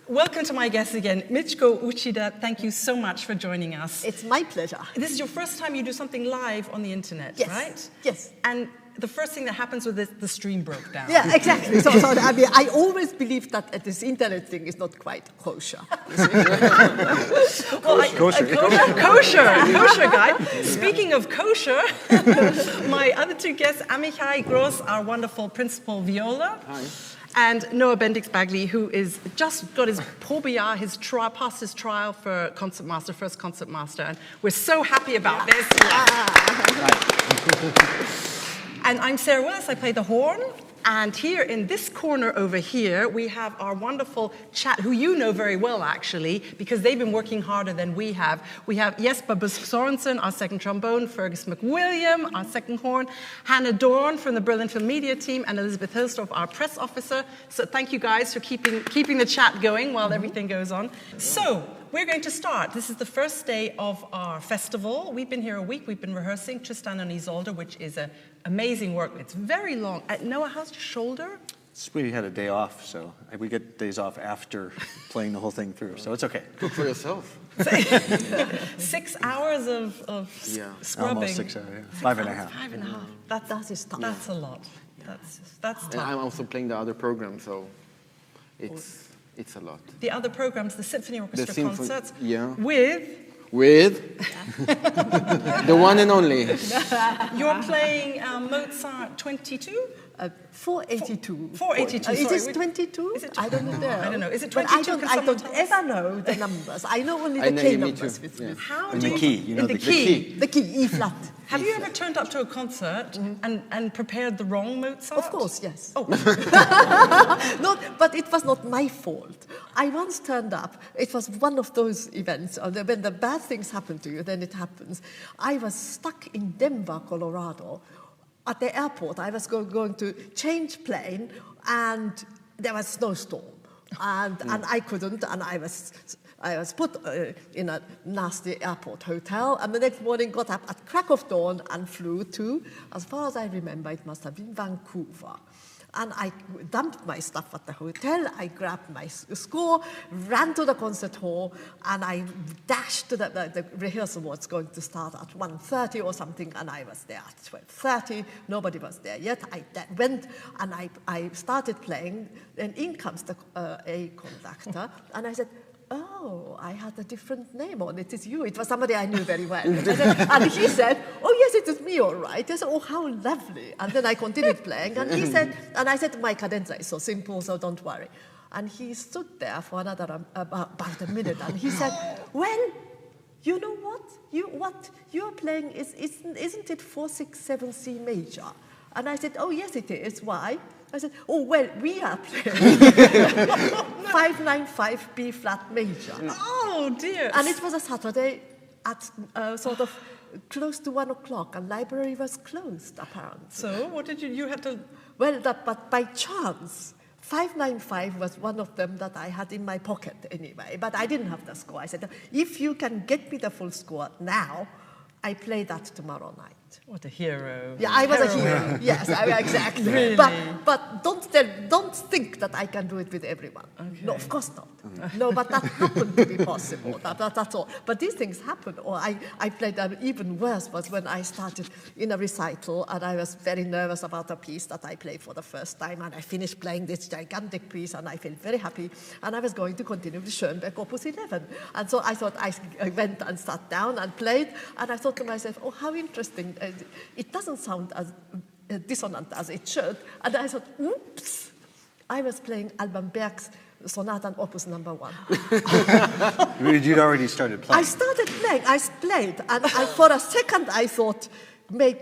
Welcome to my guest again, Mitsuko Uchida. Thank you so much for joining us. It's my pleasure. This is your first time you do something live on the internet, Yes. right? Yes. And the first thing that happens with this, the stream broke down. Yeah, exactly. So I mean, I always believe that this internet thing is not quite kosher. Kosher guy. Speaking of kosher, my other two guests, Amihai Grosz, our wonderful Principal Viola. Hi. And Noah Bendix-Balgley, who is just got his Pobia, his trial, passed his trial for Concertmaster, first Concertmaster, and we're so happy about this. And I'm Sarah Willis, I play the horn. And here in this corner over here, we have our wonderful chat, who you know very well, actually, because they've been working harder than we have. We have Jesper Busk Sorensen, our second trombone, Fergus McWilliam, our second horn, Hannah Dorn from the Berliner Philharmoniker team, and Elizabeth Hilsdorf, our press officer. So thank you guys for keeping the chat going while everything goes on. So we're going to start. This is the first day of our festival. We've been here a week. We've been rehearsing Tristan and Isolde, which is an amazing work. It's very long. Noah, how's your shoulder? We had a day off, so we get days off after playing the whole thing through, so it's okay. Cook for yourself. 6 hours of scrubbing. Almost 6 hours, yeah. 5.5. 5.5. That is tough. That's a lot. That's tough. And I'm also playing the other program, so it's a lot. The other programs, the symphony orchestra concerts, with the one and only. You're playing Mozart 22? 482. 482. Is it 22? Is it I don't know. I don't know. Is it But 22? I don't ever know the numbers. I know only the key numbers. How And do the key, you know, the the key. The key, E flat. Have you ever turned up to a concert and prepared the wrong Mozart? Of course, yes. Oh. No, but it was not my fault. I once turned up. It was one of those events when the bad things happen to you, then it happens. I was stuck in Denver, Colorado. At the airport, I was going to change plane, and there was snowstorm, and I couldn't, and I was put in a nasty airport hotel, and the next morning got up at crack of dawn and flew to, as far as I remember, it must have been Vancouver. And I dumped my stuff at the hotel, I grabbed my score, ran to the concert hall, and I dashed to the rehearsal was going to start at 1:30 or something, and I was there at 12:30, nobody was there yet. I went and I started playing, and in comes a conductor, and I said, "Oh, I had a different name on it. It's you." It was somebody I knew very well. And he said, "Oh, yes, it is me, all right." I said, "Oh, how lovely." And then I continued playing. And he said, and I said, "My cadenza is so simple, so don't worry." And he stood there for another about a minute. And he said, "Well, you know what you're playing isn't it 4-6-7 C major?" And I said, "Oh, yes, it is. Why?" I said, "Oh, well, we are playing 5-9-5 B flat major." Oh, dear. And it was a Saturday at sort of close to 1 o'clock, and library was closed, apparently. So what did you had to... Well, but by chance, 595 was one of them that I had in my pocket anyway, but I didn't have the score. I said, "If you can get me the full score now, I play that tomorrow night." What a hero. Yeah, I was a hero. Yes, exactly. Really? But don't think that I can do it with everyone. Okay. No, of course not. No, but that happened to be possible. That's all. But these things happen. Or I played even worse was when I started in a recital, and I was very nervous about a piece that I played for the first time, and I finished playing this gigantic piece, and I felt very happy, and I was going to continue with Schoenberg Opus 11. And so I thought I went and sat down and played, and I thought to myself, "Oh, how interesting. It doesn't sound as dissonant as it should." And I thought, oops, I was playing Alban Berg's Sonata and Opus number 1. You'd already started playing. I started playing. I played, and for a second I thought,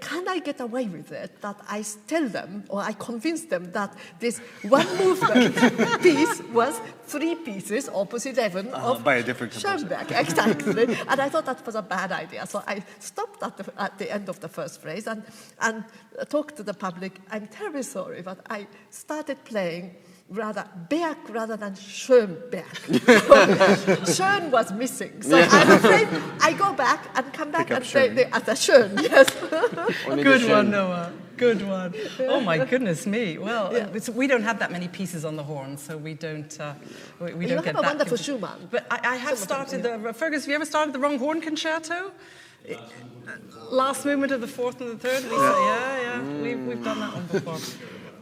can I get away with it? That I tell them, or I convince them that this one movement piece was 3 pieces, Opus 11 of by a different composer. Schoenberg, exactly. And I thought that was a bad idea. So I stopped at the end of the first phrase and talked to the public. "I'm terribly sorry, but I started playing Berg rather than Schoenberg." Schoen was missing. So I'm afraid I go back and come back and play the Schoen. Yes. Good one, Noah. Good one. Oh my goodness me. Well, we don't have that many pieces on the horn, so we don't. We You don't get have a that. wonderful Schumann. But I have started. Fergus, have you ever started the wrong horn concerto? Last movement of the fourth and the third. Lisa, yeah. We've done that one before.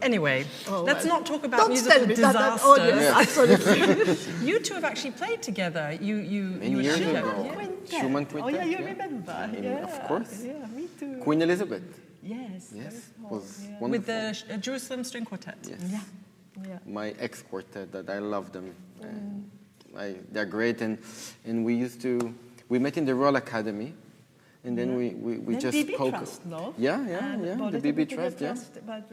Anyway, let's not talk about musical disaster. Absolutely. You two have actually played together. You Many years Uchida. ago. Yeah. Schumann Oh, quintet. yeah, you remember. Of course. Yeah, me too. Queen Elizabeth. Yes. Yes, was Yeah. wonderful. With the Jerusalem String Quartet. Yes. Yeah. My ex-quartet, that I love them. They're great, and we met in the Royal Academy, and then we Then just BB spoke. Trust, no? Yeah, But the BB Trust, yeah. But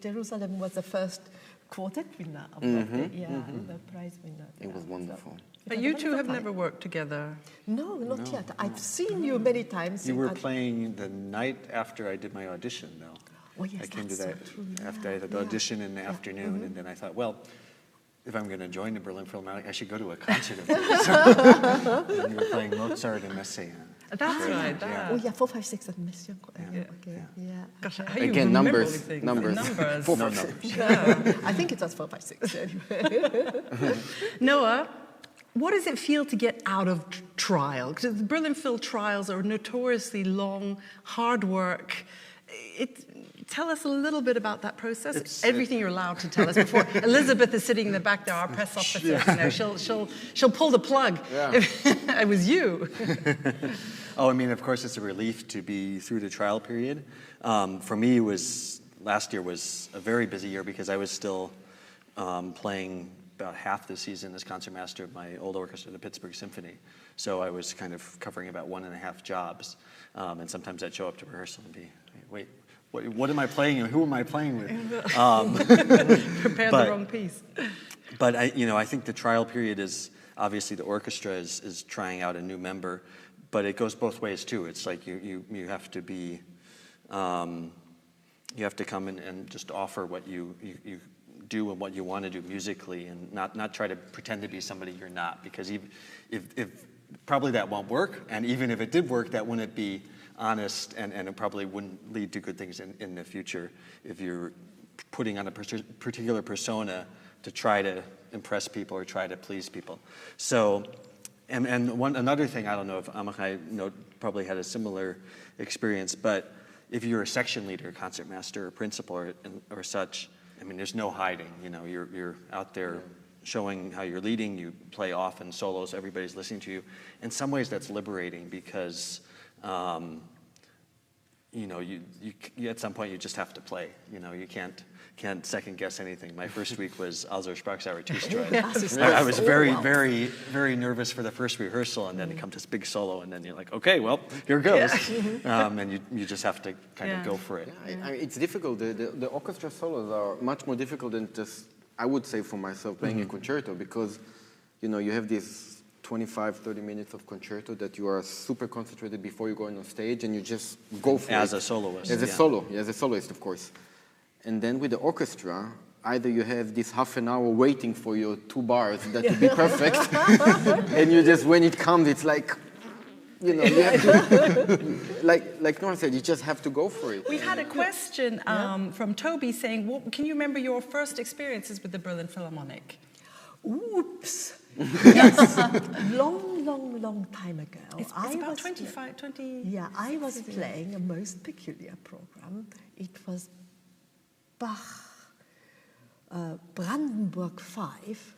Jerusalem was the first quartet winner of the prize winner. It was wonderful. But you two have never worked together. No, not yet. I've seen you many times. You were playing the night after I did my audition, though. Oh, yes, I came to that's that so true. after I had the audition in the afternoon, and then I thought, well, if I'm going to join the Berlin Philharmonic, I should go to a concert of theirs. And you were playing Mozart and Messiaen. That's right. That. Oh, yeah, 4, 5, 6 and Mission. Okay, yeah. Gosh, how you Again, remember numbers, all these things. numbers. Numbers. No numbers. I think it was 4, 5, 6 anyway. Noah, what does it feel to get out of trial? Because the Berlin Phil trials are notoriously long, hard work. Tell us a little bit about that process. Everything you're allowed to tell us before Elizabeth is sitting in the back there, our press officer. You know, she'll pull the plug if it was you. Oh, I mean, of course, it's a relief to be through the trial period. For me, last year was a very busy year because I was still playing about half the season as concertmaster of my old orchestra, the Pittsburgh Symphony. So I was kind of covering about 1.5 jobs. And sometimes I'd show up to rehearsal and be, wait, what am I playing and who am I playing with? Prepared the wrong piece. But I think the trial period is, obviously the orchestra is trying out a new member, but it goes both ways too. It's like you have to be, you have to come in and just offer what you do and what you want to do musically, and not try to pretend to be somebody you're not, because if probably that won't work, and even if it did work, that wouldn't be honest, and it probably wouldn't lead to good things in the future if you're putting on a particular persona to try to impress people or try to please people. So, and another thing, I don't know if Amihai probably had a similar experience, but if you're a section leader, concertmaster, or principal, or such, I mean, there's no hiding. You're out there showing how you're leading. You play often solos. Everybody's listening to you. In some ways, that's liberating because, you at some point you just have to play. You can't second guess anything. My first week was Also Sprachzauber Two-Strike. I was very, very, very nervous for the first rehearsal, and then it comes this big solo, and then you're like, okay, well, here goes. And you just have to kind of go for it. It's difficult. The orchestra solos are much more difficult than just, I would say for myself, playing a concerto, because you have these 25, 30 minutes of concerto that you are super concentrated before you go on stage, and you just go for it. As a soloist. As a soloist, of course. And then with the orchestra, either you have this half an hour waiting for your 2 bars that to be perfect, and you just, when it comes, it's like, you have to, like Noah said, you just have to go for it. We had a question from Toby saying, can you remember your first experiences with the Berlin Philharmonic? Oops. Yes. long time ago. It's about 25, 20... Yeah, I was playing a most peculiar program. It was Bach, Brandenburg 5,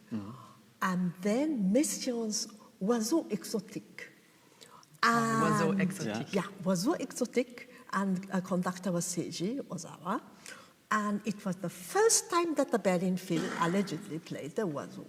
and then Messiaen's Oiseau Exotique. Oiseau Exotique. Yeah, Oiseau Exotique, and a conductor was Seiji Ozawa. And it was the first time that the Berlin Phil allegedly played the Oiseau.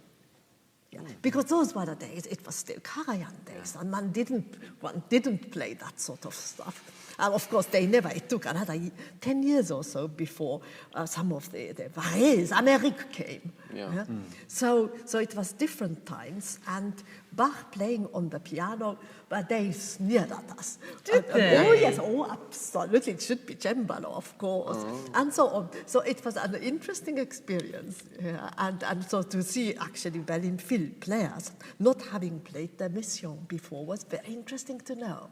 Yeah. Because those were the days, it was still Karajan days, and one didn't play that sort of stuff. Of course, it took another 10 years or so before some of the Varese, Amerique came. Yeah. So it was different times, and Bach playing on the piano, but they sneered at us. Did they? Oh, yes, absolutely. It should be cembalo, of course, and so on. So it was an interesting experience, and so to see actually Berlin Phil players not having played the Mission before was very interesting to know.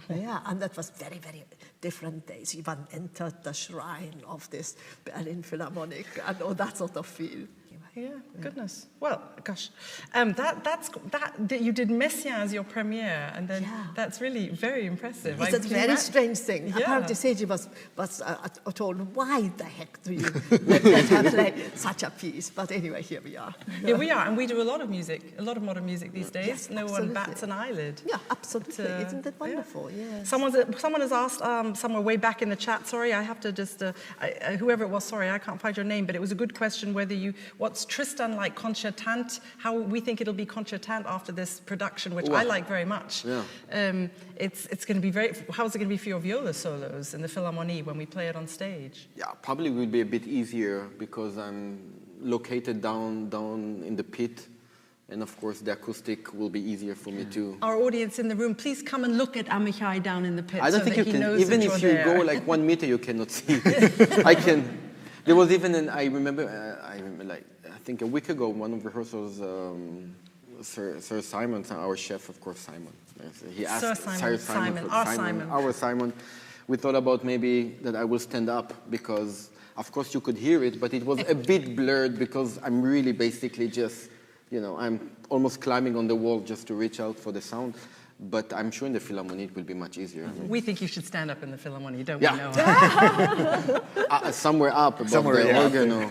Yeah, and that was very, very different days. One entered the shrine of this Berlin Philharmoniker and all that sort of feel. Yeah, goodness. Well, gosh, that you did Messiaen as your premiere, and then that's really very impressive. It's a very strange thing. Yeah. Apparently, Seiji was told, why the heck do you let her play such a piece? But anyway, here we are. Yeah, we are, and we do a lot of music, a lot of modern music these days. Yes, no absolutely. one bats an eyelid. Yeah, absolutely. Isn't that wonderful? Yeah. Yes. Someone has asked somewhere way back in the chat. Sorry, I have to just whoever it was. Sorry, I can't find your name, but it was a good question. What's Tristan like concertant? How we think it'll be concertant after this production, which I like very much. Yeah. It's going to be very. How's it going to be for your viola solos in the Philharmonie when we play it on stage? Yeah, probably will be a bit easier because I'm located down in the pit, and of course the acoustic will be easier for me too. Our audience in the room, please come and look at Amihai down in the pit. I don't so think that you he can, knows even that if you're you there. go like 1 meter, you cannot see. I can. There was even I remember like I think a week ago, one of the rehearsals, Sir Simon, our chef, of course, Simon. He asked our Simon. We thought about maybe that I will stand up because, of course, you could hear it, but it was a bit blurred because I'm really basically just, I'm almost climbing on the wall just to reach out for the sound. But I'm sure in the Philharmonie it will be much easier. We think you should stand up in the Philharmonie, don't we, Noah? Somewhere up above the organ. Or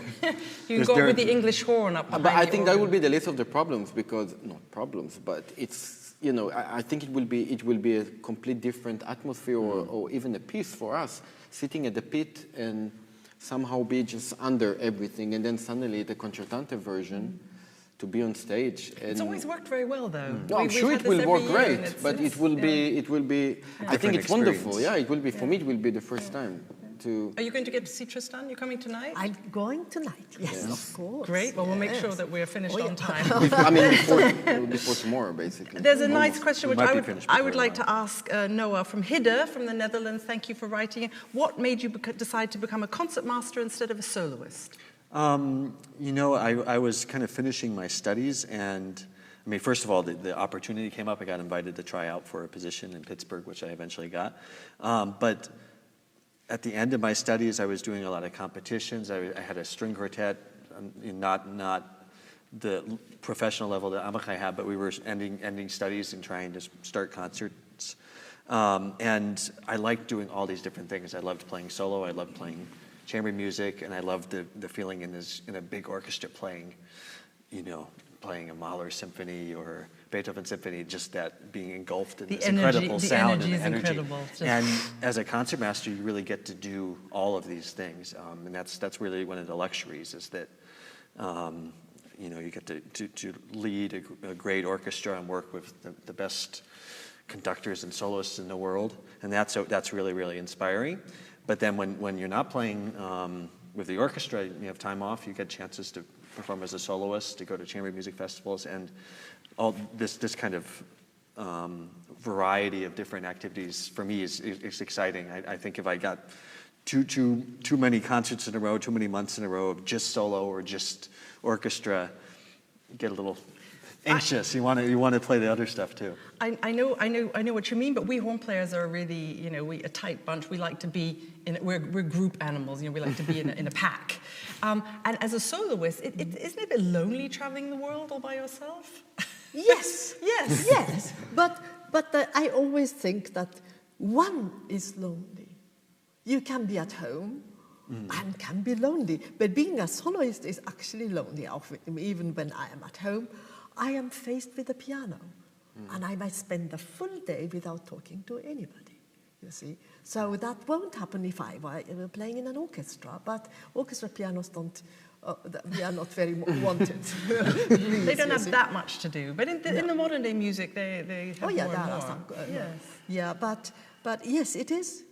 you can go with the English horn up behind But I think the that will be the least of the problems because, not problems, but it's, I think it will be a complete different atmosphere or even a piece for us, sitting at the pit and somehow be just under everything. And then suddenly the concertante version, to be on stage. And it's always worked very well, though. No, I'm sure it will work great, but it will be. I think it's wonderful. Yeah, it will be for me. It will be the first time to. Are you going to get to see Tristan? You're coming tonight? I'm going tonight. Yes, of course. Great. Well, we'll make sure that we're finished on time. I mean, before tomorrow, basically. There's a nice question which I would like to ask Noah from Hidde, from the Netherlands. Thank you for writing it. What made you decide to become a concertmaster instead of a soloist? I was kind of finishing my studies, and I mean, first of all, the opportunity came up. I got invited to try out for a position in Pittsburgh, which I eventually got. But at the end of my studies, I was doing a lot of competitions. I had a string quartet, not the professional level that Amihai had, but we were ending studies and trying to start concerts. And I liked doing all these different things. I loved playing solo. I loved playing chamber music, and I loved the feeling in a big orchestra playing a Mahler symphony or Beethoven symphony, just that being engulfed in this incredible sound and energy. Incredible. And as a concertmaster, you really get to do all of these things, and that's really one of the luxuries is that you get to lead a great orchestra and work with the best conductors and soloists in the world, and that's really, really inspiring. But then when you're not playing with the orchestra, you have time off, you get chances to perform as a soloist, to go to chamber music festivals, and all this kind of variety of different activities for me is exciting. I think if I got too many concerts in a row, too many months in a row of just solo or just orchestra, you get a little anxious. You want to play the other stuff too. I know what you mean, but we horn players are really, we a tight bunch. We like to be we're group animals. We like to be in a pack. And as a soloist, isn't it a bit lonely traveling the world all by yourself? Yes, yes, yes. But I always think that one is lonely. You can be at home. And can be lonely, but being a soloist is actually lonely. Even when I am at home, I am faced with the piano, and I might spend the full day without talking to anybody, you see. So that won't happen if I were playing in an orchestra, but orchestra pianos don't, they are not very wanted. Really, they don't have that much to do, but in the modern day music, they have more and more. Some, yes. Yeah, but yes, it is.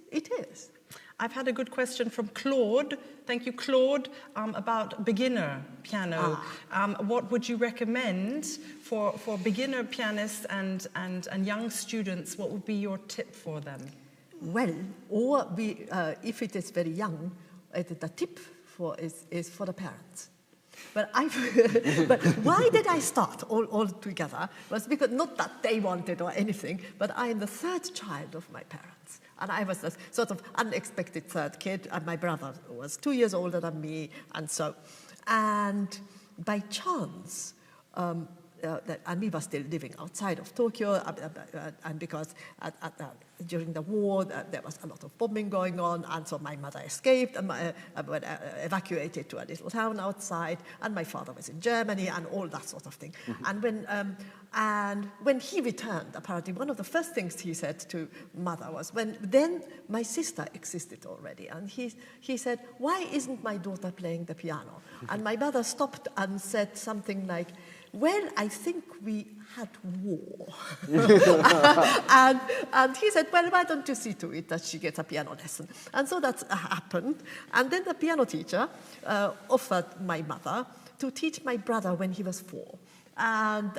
I've had a good question from Claude. Thank you, Claude, about beginner piano. What would you recommend for beginner pianists and young students? What would be your tip for them? Well, if it is very young, the tip is for the parents. But but why did I start all together? Was because not that they wanted or anything, but I am the third child of my parents. And I was a sort of unexpected third kid, and my brother was 2 years older than me, and by chance, and we were still living outside of Tokyo, and because during the war there was a lot of bombing going on, and so my mother escaped and evacuated to a little town outside, and my father was in Germany, and all that sort of thing. Mm-hmm. And when he returned, apparently one of the first things he said to mother was, then my sister existed already, and he said, "Why isn't my daughter playing the piano?" And my mother stopped and said something like, "Well, I think we had war." and he said, "Well, why don't you see to it that she gets a piano lesson?" And so that happened. And then the piano teacher offered my mother to teach my brother when he was 4. And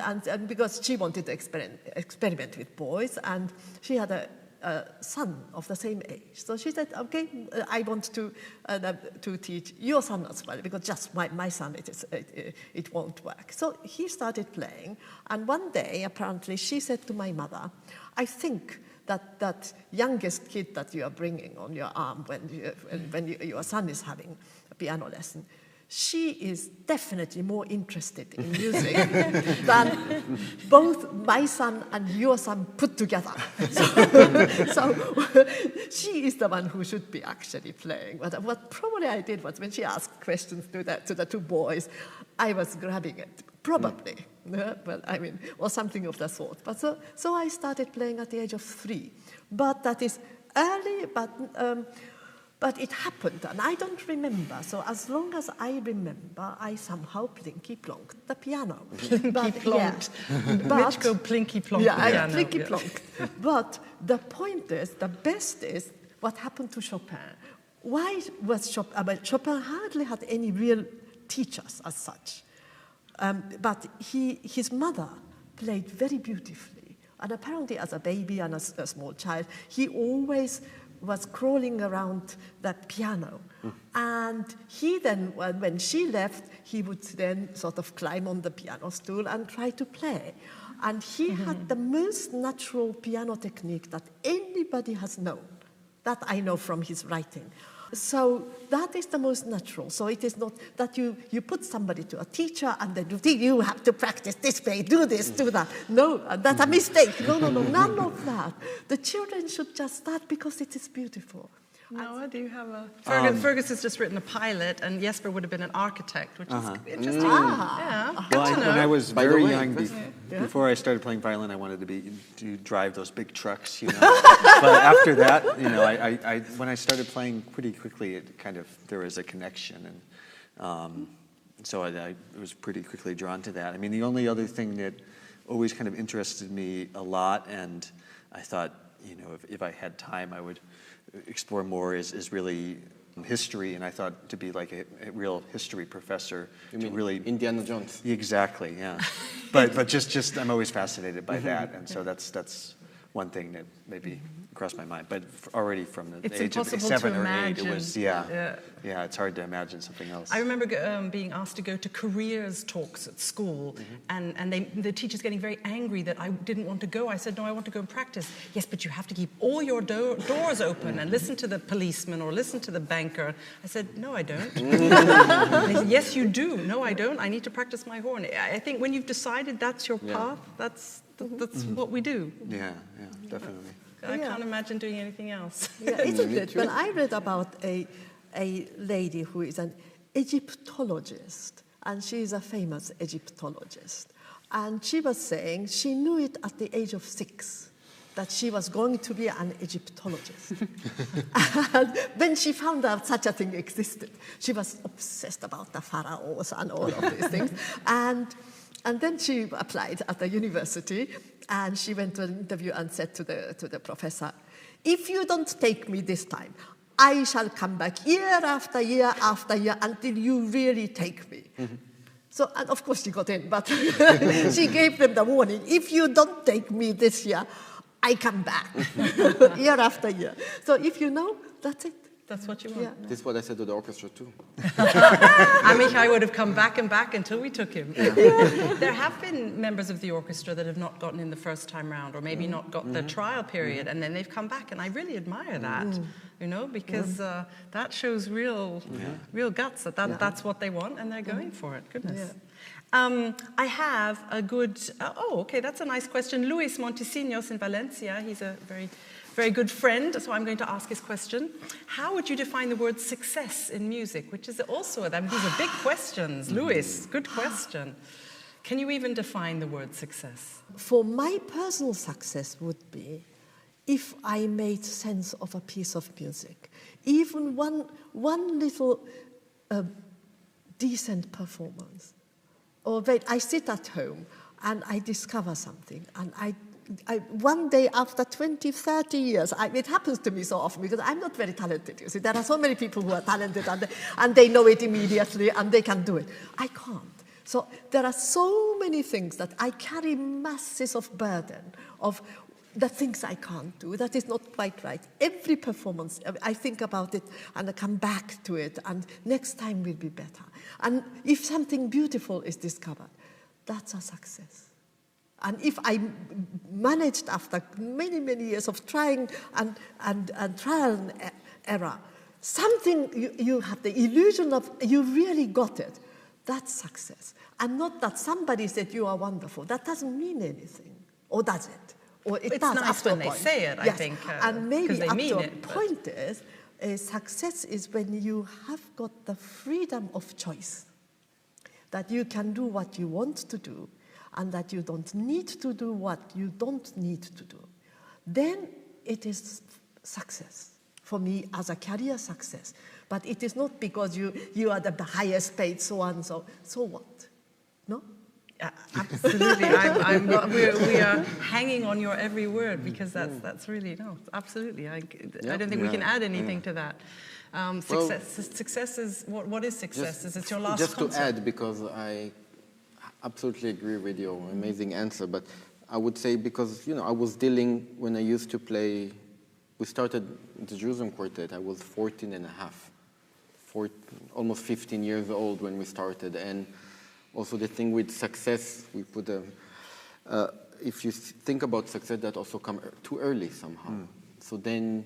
because she wanted to experiment with boys, and she had a son of the same age. So she said, "Okay, I want to teach your son as well, because just my son, it won't work." So he started playing, and one day, apparently, she said to my mother, "I think that youngest kid that you are bringing on your arm when your son is having a piano lesson, she is definitely more interested in music than both my son and your son put together. So she is the one who should be actually playing." But what probably I did was, when she asked questions to the 2 boys, I was grabbing it, probably. Well, I mean, or something of the sort. But so I started playing at the age of 3. But that is early, but it happened, and I don't remember. So as long as I remember, I somehow plinky-plonked the piano. Plinky-plonked. Mitsuko plinky-plonked the piano. Yeah, plinky-plonked. But the point is, the best is what happened to Chopin. Why was Chopin? Well, Chopin hardly had any real teachers as such. But his mother played very beautifully. And apparently, as a baby and as a small child, he always was crawling around that piano. And he then, when she left, he would then sort of climb on the piano stool and try to play. And he had the most natural piano technique that anybody has known. That I know from his writing. So that is the most natural. So it is not that you put somebody to a teacher and then you have to practice this way, do this, do that. No, that's a mistake. No, none of that. The children should just start because it is beautiful. Noah, do you have a... Fergus has just written a pilot, and Jesper would have been an architect, which is interesting. Yeah, well, when I was very young, Yeah. before I started playing violin, I wanted to drive those big trucks, you know. But after that, you know, I when I started playing pretty quickly, there was a connection, and so I was pretty quickly drawn to that. I mean, the only other thing that always kind of interested me a lot, and I thought, you know, if I had time, I would explore more, is really history, and I thought to be like a real history professor. You mean really Indiana Jones? Exactly, yeah. but just I'm always fascinated by that, and so that's one thing that maybe crossed my mind. But already from the age of 7 or 8, it was it's hard to imagine something else. I remember being asked to go to careers talks at school, and the teachers getting very angry that I didn't want to go. I said, "No, I want to go and practice." "Yes, but you have to keep all your doors open and listen to the policeman or listen to the banker." I said, "No, I don't." They said, "Yes, you do." "No, I don't. I need to practice my horn." I think when you've decided that's your path, that's what we do. Yeah, definitely. I can't imagine doing anything else. Yeah, isn't it? Well, I read about a lady who is an Egyptologist, and she is a famous Egyptologist. And she was saying she knew it at the age of 6, that she was going to be an Egyptologist. And when she found out such a thing existed, she was obsessed about the pharaohs and all of these things. And then she applied at the university, and she went to an interview and said to the professor, "If you don't take me this time, I shall come back year after year after year until you really take me." So, and of course she got in, but she gave them the warning, "If you don't take me this year, I come back year after year." So if you know, that's it. That's what you want. Yeah. This is what I said to the orchestra too. Amihai would have come back and back until we took him. There have been members of the orchestra that have not gotten in the first time round, or maybe not got the trial period, and then they've come back, and I really admire that, you know, because that shows real guts, that's what they want, and they're going for it. Goodness. I have a good, okay, that's a nice question. Luis Montesinos in Valencia, he's a very good friend, so I'm going to ask his question. How would you define the word success in music? Which is also, these are big questions. Luis, good question. Can you even define the word success? For my personal success would be if I made sense of a piece of music. Even one little decent performance. Or I sit at home and I discover something, and I one day after 20, 30 years, it happens to me so often because I'm not very talented. You see, there are so many people who are talented and they know it immediately and they can do it. I can't. So there are so many things that I carry masses of burden of the things I can't do. That is not quite right. Every performance, I think about it and I come back to it, and next time will be better. And if something beautiful is discovered, that's a success. And if I managed after many, many years of trying and trial and error, something you have the illusion of you really got it, that's success. And not that somebody said you are wonderful. That doesn't mean anything. Or does it? Or it It's does nice after when a they point. say it, I think, and maybe 'cause they up mean to a it, but- point is, success is when you have got the freedom of choice. That you can do what you want to do, and that you don't need to do what you don't need to do. Then it is success. For me, as a career success. But it is not because you are the highest paid so and so. So what? No? Absolutely. We are hanging on your every word, because that's really, no, absolutely. I don't think we can add anything to that. Success is, what is success? Is it your last Just concert? to add, because I absolutely agree with your amazing answer, but I would say because, I was dealing, when I used to play, we started the Jerusalem Quartet, I was 14 and a half, almost 15 years old when we started. And also the thing with success, we put if you think about success, that also come too early somehow. So then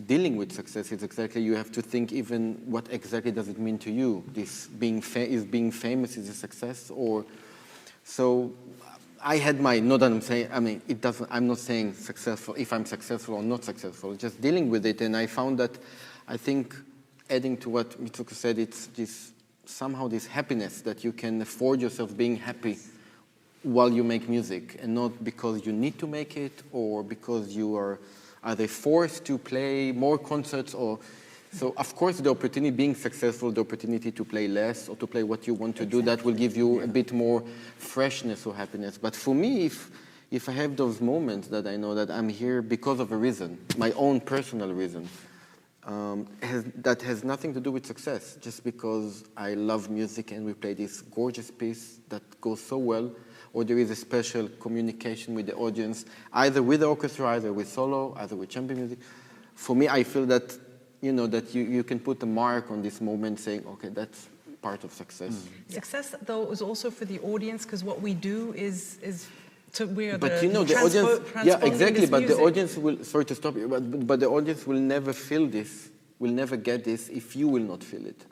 dealing with success is exactly, you have to think even what exactly does it mean to you? This being famous is a success, or so I had my, not that I'm saying, I'm not saying successful, if I'm successful or not successful, just dealing with it. And I found that, I think, adding to what Mitsuko said, it's somehow this happiness that you can afford yourself being happy while you make music, and not because you need to make it or because you are either forced to play more concerts or... So, of course, the opportunity, being successful, the opportunity to play less or to play what you want to do, that will give you a bit more freshness or happiness. But for me, if I have those moments that I know that I'm here because of a reason, my own personal reason, that has nothing to do with success, just because I love music and we play this gorgeous piece that goes so well, or there is a special communication with the audience, either with the orchestra, either with solo, either with champion music. For me, I feel that, that you can put a mark on this moment saying, okay, that's part of success. Success, though, is also for the audience, because what we do is we're but the audience, yeah, exactly. But music. the audience will. Sorry to stop you, but the audience will never feel this. Will never get this if you will not feel it.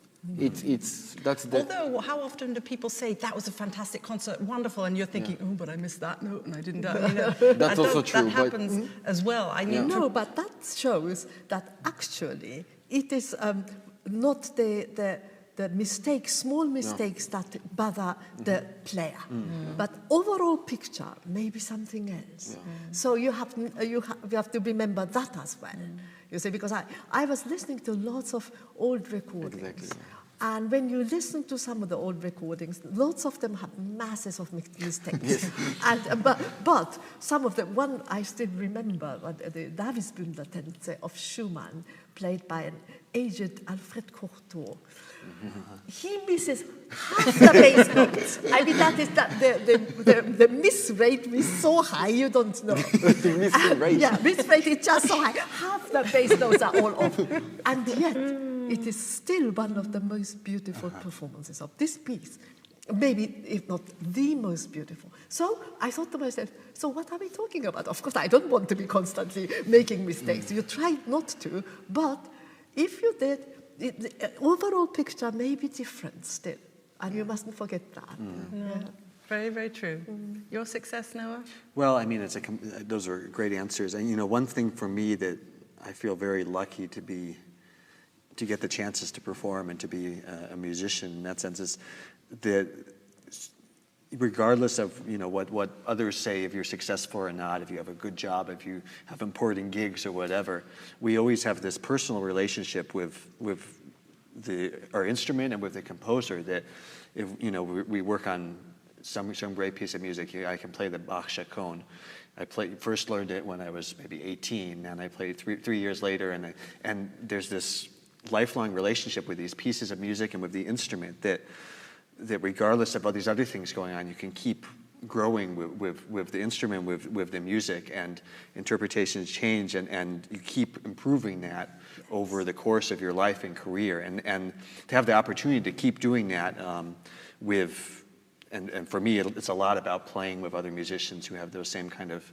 That's the. Although, how often do people say that was a fantastic concert, wonderful, and you're thinking, oh, but I missed that note and I didn't. That's also true. That happens as well. I mean, No, but that shows that actually it is not the mistakes, small mistakes that bother the player, but overall picture maybe something else. So you have to remember that as well. You see, because I was listening to lots of old recordings. Exactly. And when you listen to some of the old recordings, lots of them have masses of mistakes. Yes. And, but some of them, one I still remember, the Davidsbündler Tänze of Schumann, played by an aged Alfred Cortot. He misses half the bass notes. I mean, that is the miss rate is so high, you don't know. The miss rate. Yeah, miss rate is just so high. Half the bass notes are all off. And yet, it is still one of the most beautiful performances of this piece. Maybe, if not the most beautiful. So I thought to myself, so what are we talking about? Of course, I don't want to be constantly making mistakes. You try not to, but if you did, the overall picture may be different still, and you mustn't forget that. No. Yeah. Very, very true. Your success, Noah? Well, I mean, those are great answers. And, you know, one thing for me that I feel very lucky to get the chances to perform and to be a musician in that sense is that regardless of, you know, what others say, if you're successful or not, if you have a good job, if you have important gigs or whatever, we always have this personal relationship with our instrument and with the composer that, if, you know, we work on some great piece of music. I can play the Bach chaconne. I first learned it when I was maybe 18, and I played 3 years later, and there's this lifelong relationship with these pieces of music and with the instrument that regardless of all these other things going on, you can keep growing with the instrument, with the music, and interpretations change, and you keep improving that over the course of your life and career. And to have the opportunity to keep doing that and for me, it's a lot about playing with other musicians who have those same kind of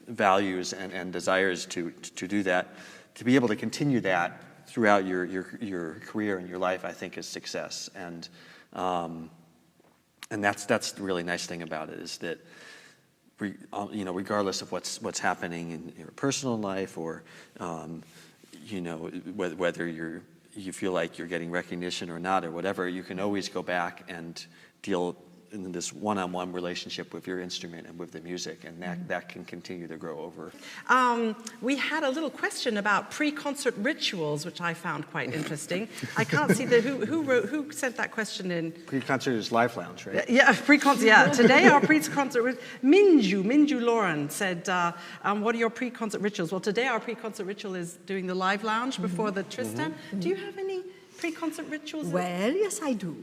values and desires to do that. To be able to continue that throughout your career and your life, I think, is success. And that's the really nice thing about it, is that you know, regardless of what's happening in your personal life, or you know, whether you feel like you're getting recognition or not or whatever, you can always go back and deal in this one-on-one relationship with your instrument and with the music, and that can continue to grow over. We had a little question about pre-concert rituals, which I found quite interesting. I can't see who sent that question in. Pre-concert is live lounge, right? Yeah, pre-concert. Yeah, today our pre-concert. Minju Lauren said, "What are your pre-concert rituals?" Well, today our pre-concert ritual is doing the live lounge before the Tristan. Do you have any pre-concert rituals? Well, yes, I do.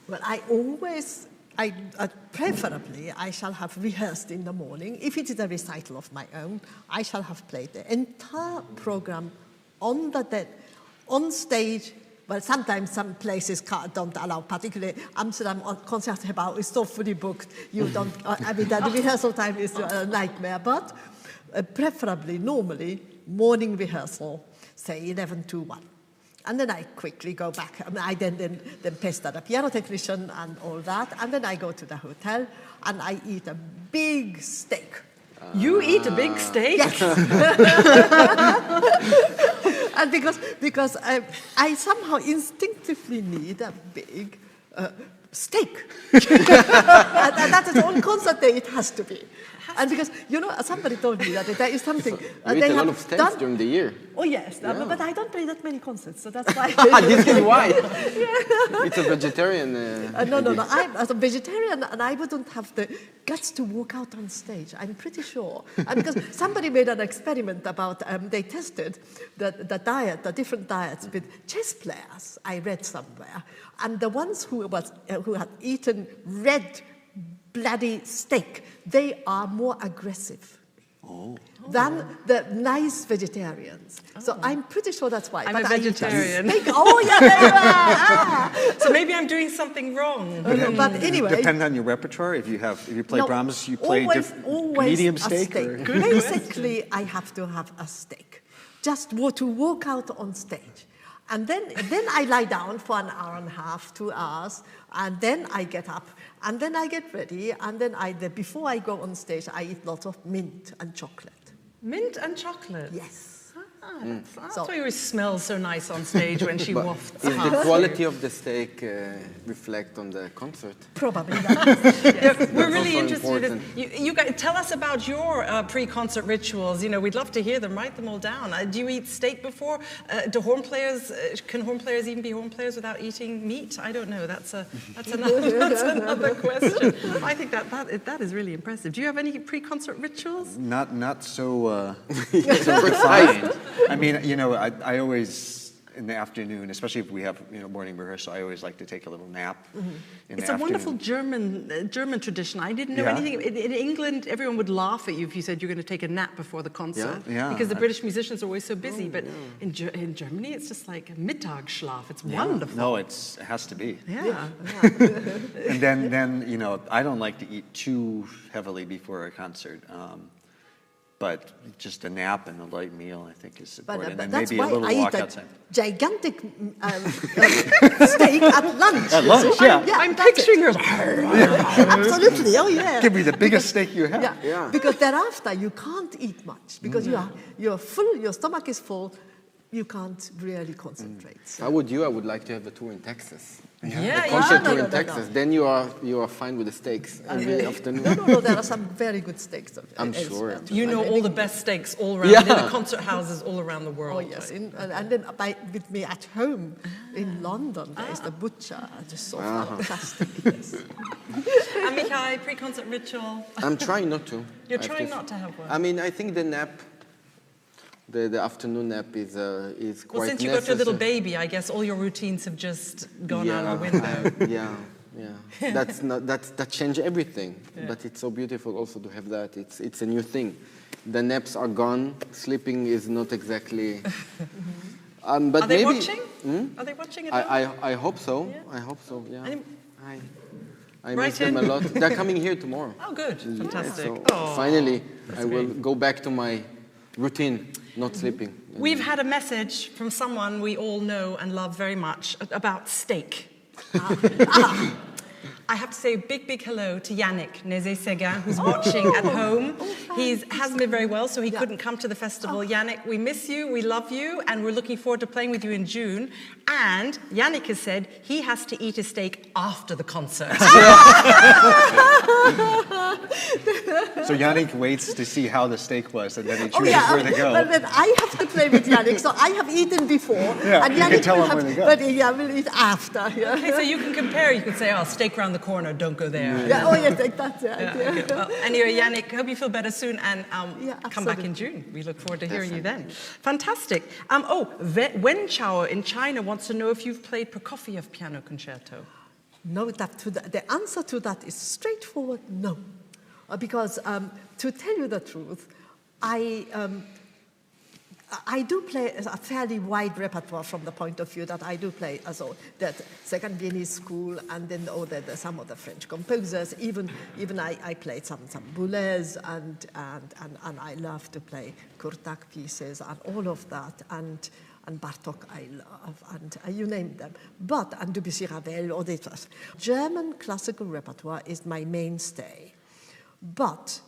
Well, preferably, I shall have rehearsed in the morning. If it is a recital of my own, I shall have played the entire program on stage. Well, sometimes some places don't allow, particularly Amsterdam Concertgebouw is so fully booked. You don't. I mean, the rehearsal time is a nightmare. But preferably, normally, morning rehearsal, say 11 to 1. And then I quickly go back. I then pester the piano technician and all that. And then I go to the hotel and I eat a big steak. You eat a big steak? Yes. And because I somehow instinctively need a big steak. And that is on concert day, it has to be. And because, you know, somebody told me that there is something... You eat a lot of steaks during the year. Oh, yes, Yeah. but I don't play that many concerts, so that's why... This is why. It's a vegetarian... No. I'm as a vegetarian, and I wouldn't have the guts to walk out on stage, I'm pretty sure. And because somebody made an experiment about... they tested the different diets with chess players, I read somewhere. And the ones who had eaten red bloody steak, they are more aggressive than the nice vegetarians. So I'm pretty sure that's why. I'm a vegetarian. There you are. So maybe I'm doing something wrong. But anyway, Depending on your repertoire, if you play Brahms, you play always medium a steak. Or? Basically, I have to have a steak, just to walk out on stage. And then I lie down for an hour and a half, 2 hours, and then I get up, and then I get ready, and then before I go on stage, I eat lots of mint and chocolate. Mint and chocolate? Yes. That's why you always smell so nice on stage when she wafts Is past the you. quality of the steak reflect on the concert? Probably not. We're really also interested in important. you guys. Tell us about your pre-concert rituals. You know, we'd love to hear them. Write them all down. Do you eat steak before? Can horn players even be horn players without eating meat? I don't know. That's another question. I think that is really impressive. Do you have any pre-concert rituals? Not so So precise. I mean, you know, I always, in the afternoon, especially if we have, you know, morning rehearsal, I always like to take a little nap in the It's a afternoon. wonderful German tradition. I didn't know Yeah. anything. In England, everyone would laugh at you if you said you're going to take a nap before the concert. Yeah. Because the British musicians are always so busy. But in Germany, it's just like Mittagsschlaf. It's wonderful. No, it has to be. Yeah. And then, you know, I don't like to eat too heavily before a concert. But just a nap and a light meal, I think, is important. But And that's maybe a why little I walk eat a outside. gigantic steak at lunch. At lunch, yeah. I'm that's it. picturing her. Absolutely, oh yeah. Give me the biggest steak you have. Yeah. Because thereafter you can't eat much because you're full, your stomach is full, you can't really concentrate. If I would like to have a tour in Texas. Yeah, Concert no, tour no, in no, Texas. Then you are fine with the steaks every afternoon. No, there are some very good steaks. I'm elsewhere sure. too. You know I all think- the best steaks all around in the concert houses all around the world. Oh yes, and then with me at home in London, there is the butcher, just so fantastic. Yes. Amihai, pre-concert ritual. I'm trying not to. You're I have trying not to have one. I mean, I think the nap, the afternoon nap is quite Well, since you necessary. got your little baby, I guess all your routines have just gone out the window. Yeah. That changed everything. But it's so beautiful also to have that. It's a new thing. The naps are gone. Sleeping is not exactly. But Are they maybe, watching? Are they watching at home? I hope so. Yeah. I hope so. Yeah. Any- I Right miss them a in? lot. They're coming here tomorrow. Oh, good. Fantastic. So Oh. finally, I will go back to my routine, not sleeping. We've had a message from someone we all know and love very much about steak. I have to say a big, big hello to Yannick Nézé-Séguin, who's watching at home. He hasn't been very well, so he couldn't come to the festival. Yannick, we miss you, we love you, and we're looking forward to playing with you in June. And Yannick has said he has to eat a steak after the concert. So Yannick waits to see how the steak was, and then he Oh chooses yeah, where to go. well then I have to play with Yannick, so I have eaten before, Yeah, and you can Yannick tell will him have, where to go. but yeah, will eat after. Yeah. Okay, so you can compare. You can say, oh, steak round the corner, don't go there. Yeah, oh yes, that's right. Yeah, Yeah. okay. Well, anyway, Yannick, hope you feel better soon and come back in absolutely. June. We look forward to hearing you then. Fantastic. Wen Chao in China wants to know if you've played Prokofiev piano concerto. No, the answer to that is straightforward no. Because to tell you the truth, I do play a fairly wide repertoire from the point of view that I do play that Second Viennese School and then some of the French composers. Even I played some Boulez and I love to play Kurtak pieces and all of that and Bartok I love and you name them. And Debussy, Ravel, all this. German classical repertoire is my mainstay. But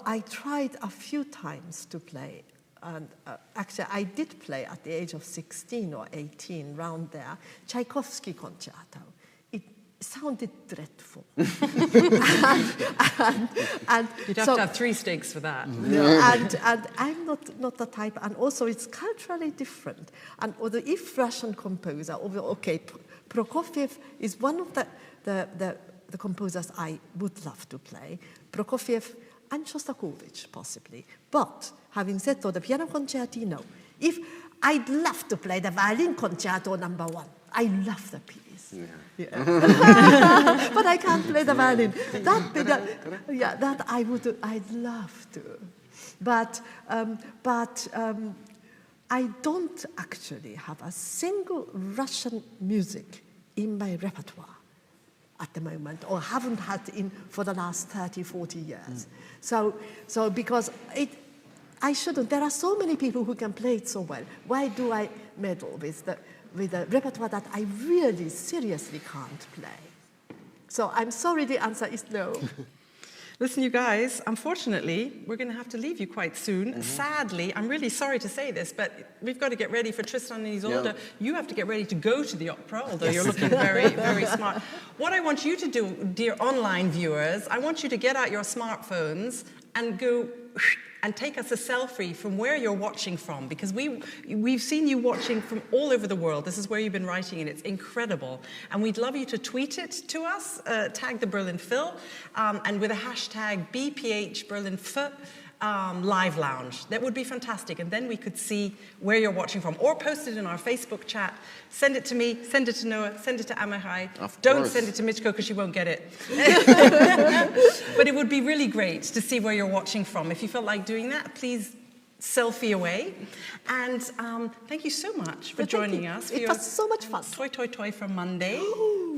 I tried a few times to play. And actually, I did play at the age of 16 or 18, round there, Tchaikovsky concerto. It sounded dreadful. and You'd have to have 3 steaks for that. and I'm not the type, and also it's culturally different. And although if Russian composer, okay, Prokofiev is one of the composers I would love to play. Prokofiev and Shostakovich, possibly. But having said so, the piano concerti, no. I'd love to play the violin concerto number 1. I love the piece. Yeah. But I can't play the violin. I'd love to. But I don't actually have a single Russian music in my repertoire at the moment, or haven't had for the last 30, 40 years. So because I shouldn't. There are so many people who can play it so well. Why do I meddle with the repertoire that I really seriously can't play? So I'm sorry, the answer is no. Listen, you guys, unfortunately, we're going to have to leave you quite soon. Sadly, I'm really sorry to say this, but we've got to get ready for Tristan and Isolde. Yeah. You have to get ready to go to the opera, although you're looking very, very smart. What I want you to do, dear online viewers, I want you to get out your smartphones and go and take us a selfie from where you're watching from, because we've seen you watching from all over the world. This is where you've been writing, and it's incredible. And we'd love you to tweet it to us, tag the Berlin Phil, and with a hashtag BPH Berlin Phil, live lounge. That would be fantastic. And then we could see where you're watching from. Or post it in our Facebook chat. Send it to me, send it to Noah, send it to Amihai. Don't send it to Mitsuko because she won't get it. But it would be really great to see where you're watching from. If you felt like doing that, please selfie away. And thank you so much for joining us. It was so much fun. Toy from Monday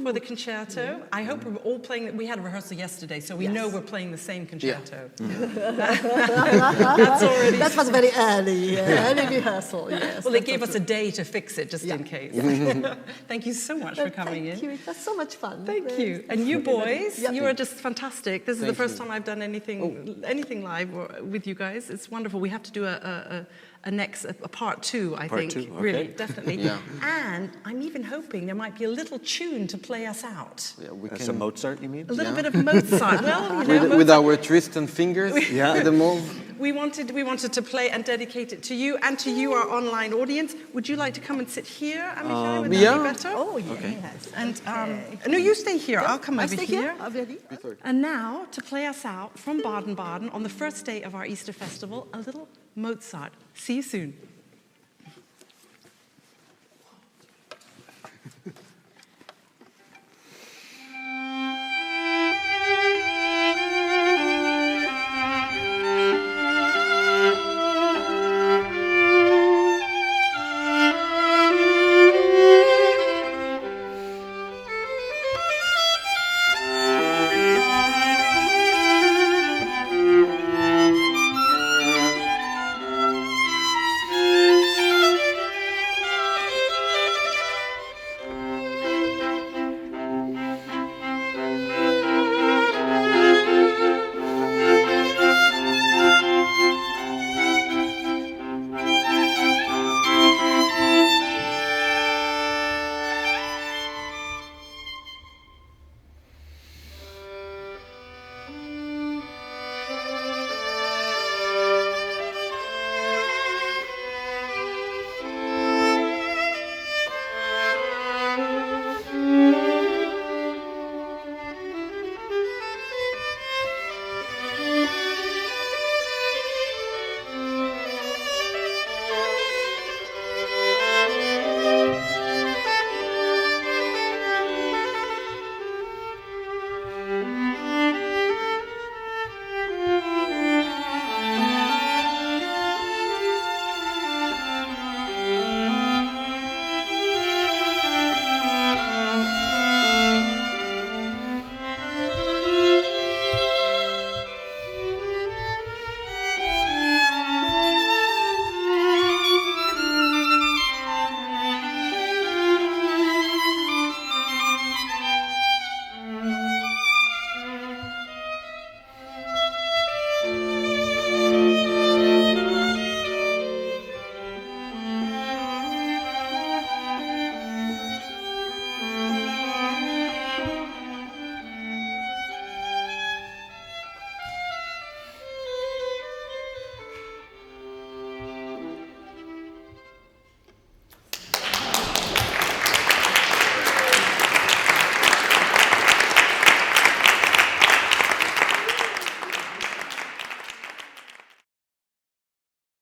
for the concerto. I hope we're all playing. We had a rehearsal yesterday, so we know we're playing the same concerto. That's already. That was very early rehearsal. Yes. Well, they gave us a day to fix it, just in case. Thank you so much for coming in. Thank you. It was so much fun. Thank you. And you boys, you are just fantastic. This is the first time I've done anything live with you guys. It's wonderful. We have to do a part two, I think. Two, okay. Really, definitely. Yeah. And I'm even hoping there might be a little tune to play us out. Yeah, we That's some Mozart, you mean? A little bit of Mozart. Well, you know, with our Tristan fingers, the move. we wanted to play and dedicate it to you and to you, our online audience. Would you like to come and sit here, Amihai? Would that be better? Oh, yes. And no, you stay here. I'll come over stay here. Already? And now, to play us out from Baden-Baden on the first day of our Easter festival, a little Mozart. See you soon.